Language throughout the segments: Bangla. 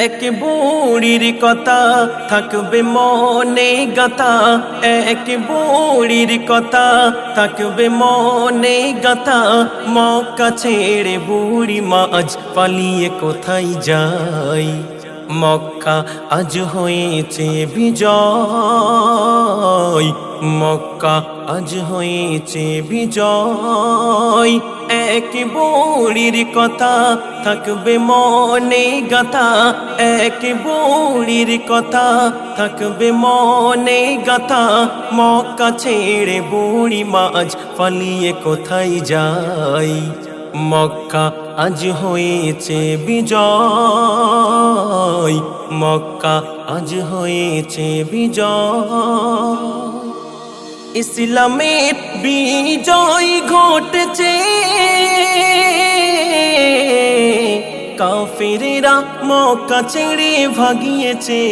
এক বুড়ির কথা থাকবে মনে গাথা, এক বুড়ির কথা থাকবে মনে গাথা। মক্কা ছেড়ে বুড়ি মা আজ পালিয়ে কোথায় যায়? মক্কা আজ হয়েছে বিজয়, মক্কা আজ হয়েছে বিজয়। এক বুড়ির কথা থাকবে মনে গাথা, এক বুড়ির কথা থাকবে মনে গাথা। মক্কা ছেড়ে বুড়ি মা আজ পালিয়ে কোথায় যায়? মক্কা আজ হয়েছে বিজয়, মক্কা আজ হয়েছে বিজয়। ইসলামের বিজয় ঘটেছে, কাফেরেরা মক্কা ছেড়ে ভাগিয়েছে,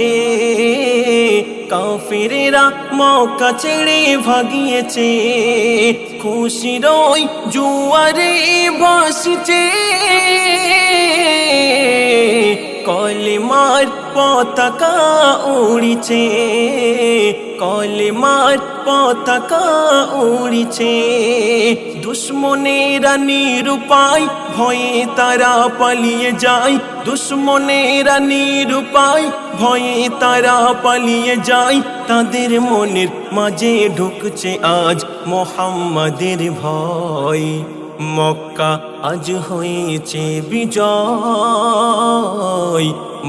কাফেরেরা মক্কা ছেড়ে ভাগিয়েছে। খুশির ওই জোয়ারে ভাসছে, কলেমার পতাকা উড়িছে, কলেমার পতাকা উড়িছে। দুশ্মনেরা নিরুপায় ভয়ে তারা পালিয়ে যায়, দুশ্মনেরা নিরুপায় ভয়ে তারা পালিয়ে যায়। তাদের মনের মাঝে ঢুকছে আজ মুহাম্মাদের ভয়। মক্কা আজ হয়েছে বিজয়,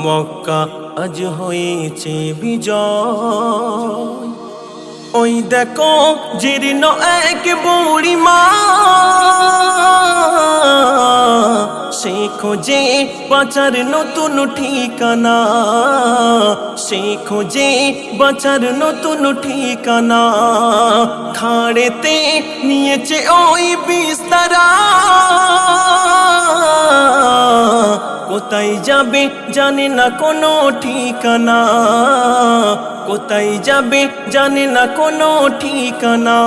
মক্কা আজ হয়েছে বিজয়। ওই দেখো জীর্ণ এক বুড়ি মা, সে খোঁজে বাঁচার নতুন ঠিকানা, সে খোঁজে বাঁচার নতুন ঠিকানা। খাড়েতে নিয়েছে ওই বিস্তারা, কোথায় যাবে জানে না কোনো ঠিকানা, কোথায় যাবে জানে না কোনো ঠিকানা।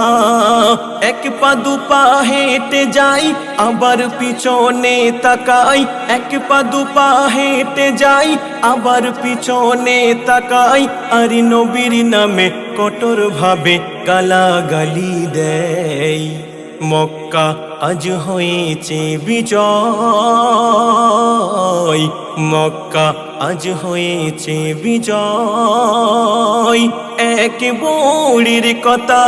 এক পা দু পা হেঁটে যাই আবার পিছনে তাকাই, এক পা দু পা হেঁটে যাই আবার পিছনে তাকাই। আর নবীর নামে কঠোর ভাবে গালাগালি দেয়। মক্কা আজ হয়েছে বিজয়, মক্কা আজ হয়েছে বিজয়। এক বুড়ির কথা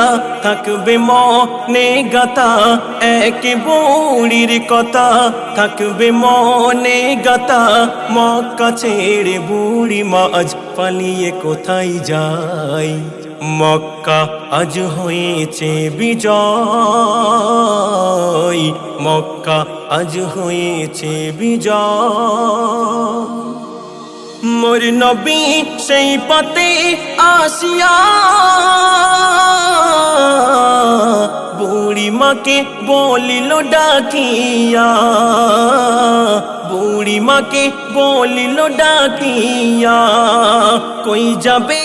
থাকবে মনে গাথা, এক বুড়ির কথা থাকবে মনে গাথা। মক্কা ছেড়ে বুড়ি মা আজ পালিয়ে কোথায় যায়? মক্কা আজ হয়েছে বিজয়, মক্কা আজ হয়েছে বিজয়। মোর নবী সেই পথে আসিয়া বুড়ি মাকে বলিল ডাকিয়া, বুড়ি মাকে বলিল ডাকিয়া। কই যাবে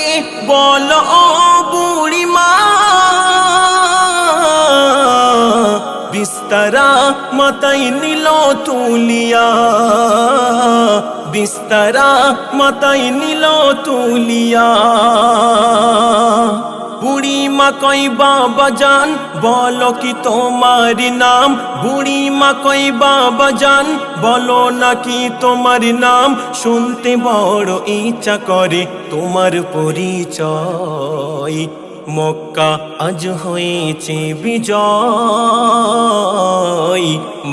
বলো ও বুড়ি মা, বিস্তারা মাথায় নিল তুলিয়া, বিস্তারা মাথায় নিল তুলিয়া। বুড়ি মা কই বাবা জান বলো কি তোমার নাম, বুড়ি মা কই বাবা জান বলো নাকি তোমার নাম। শুনতে বড় ইচ্ছা করে তোমার পরিচয়। মক্কা আজ হয়েছে বিজয়,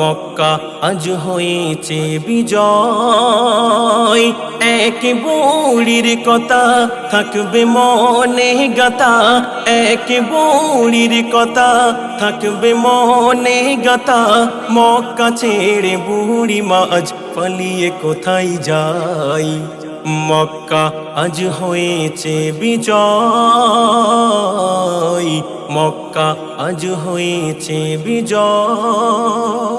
মক্কা আজ হয়েছে বিজয়। এক বুড়ির কথা থাকবে মনে গাথা, এক বুড়ির কথা থাকবে মনে গাথা। মক্কা ছেড়ে বুড়ি মা আজ পালিয়ে কোথায় যায়? মক্কা আজ হয়েছে বিজয়, মক্কা আজ হয়েছে বিজয়।